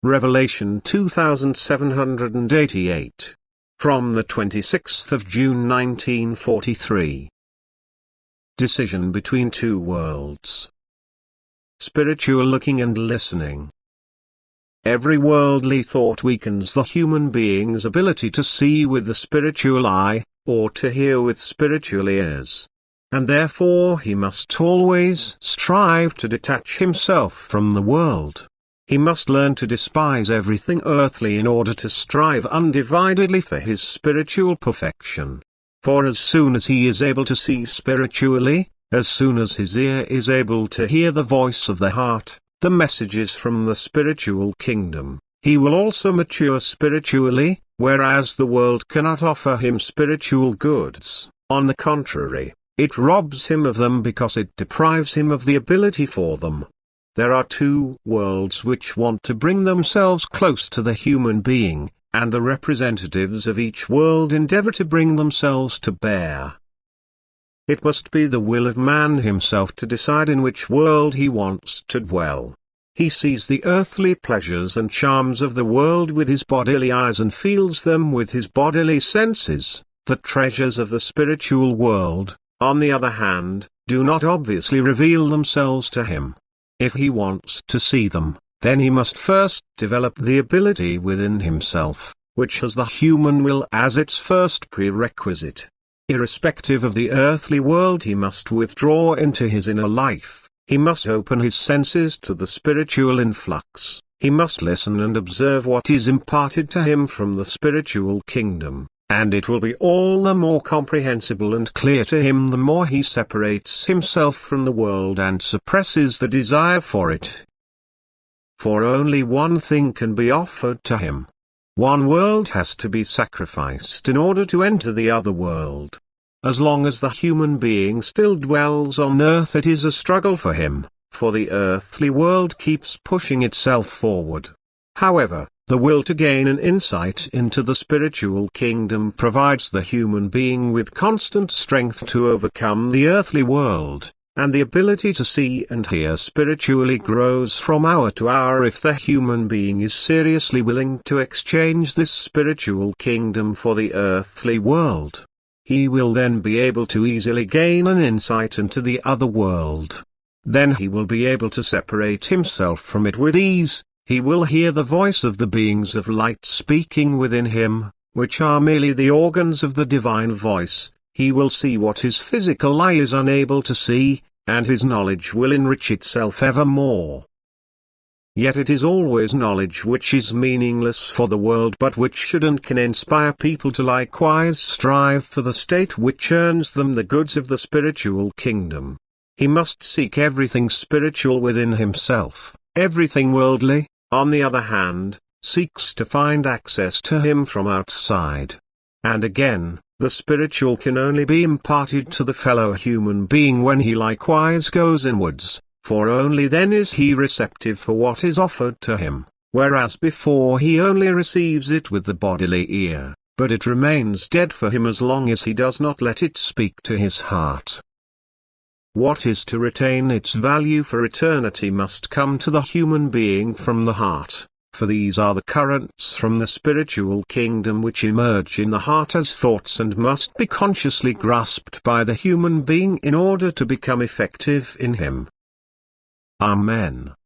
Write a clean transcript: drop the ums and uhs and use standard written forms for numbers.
Revelation 2788. From the 26th of June 1943. Decision between two worlds. Spiritual looking and listening. Every worldly thought weakens the human being's ability to see with the spiritual eye, or to hear with spiritual ears. And therefore he must always strive to detach himself from the world. He must learn to despise everything earthly in order to strive undividedly for his spiritual perfection. For as soon as he is able to see spiritually, as soon as his ear is able to hear the voice of the heart, the messages from the spiritual kingdom, he will also mature spiritually, whereas the world cannot offer him spiritual goods. On the contrary, it robs him of them because it deprives him of the ability for them. There are two worlds which want to bring themselves close to the human being, and the representatives of each world endeavor to bring themselves to bear. It must be the will of man himself to decide in which world he wants to dwell. He sees the earthly pleasures and charms of the world with his bodily eyes and feels them with his bodily senses. The treasures of the spiritual world, on the other hand, do not obviously reveal themselves to him. If he wants to see them, then he must first develop the ability within himself, which has the human will as its first prerequisite. Irrespective of the earthly world, he must withdraw into his inner life, he must open his senses to the spiritual influx, he must listen and observe what is imparted to him from the spiritual kingdom, and it will be all the more comprehensible and clear to him the more he separates himself from the world and suppresses the desire for it. For only one thing can be offered to him. One world has to be sacrificed in order to enter the other world. As long as the human being still dwells on earth, it is a struggle for him, for the earthly world keeps pushing itself forward. However, the will to gain an insight into the spiritual kingdom provides the human being with constant strength to overcome the earthly world, and the ability to see and hear spiritually grows from hour to hour if the human being is seriously willing to exchange this spiritual kingdom for the earthly world. He will then be able to easily gain an insight into the other world. Then he will be able to separate himself from it with ease. He will hear the voice of the beings of light speaking within him, which are merely the organs of the divine voice. He will see what his physical eye is unable to see, and his knowledge will enrich itself ever more. Yet it is always knowledge which is meaningless for the world, but which should and can inspire people to likewise strive for the state which earns them the goods of the spiritual kingdom. He must seek everything spiritual within himself. Everything worldly, on the other hand, seeks to find access to him from outside. And again, the spiritual can only be imparted to the fellow human being when he likewise goes inwards, for only then is he receptive for what is offered to him, whereas before he only receives it with the bodily ear, but it remains dead for him as long as he does not let it speak to his heart. What is to retain its value for eternity must come to the human being from the heart, for these are the currents from the spiritual kingdom which emerge in the heart as thoughts and must be consciously grasped by the human being in order to become effective in him. Amen.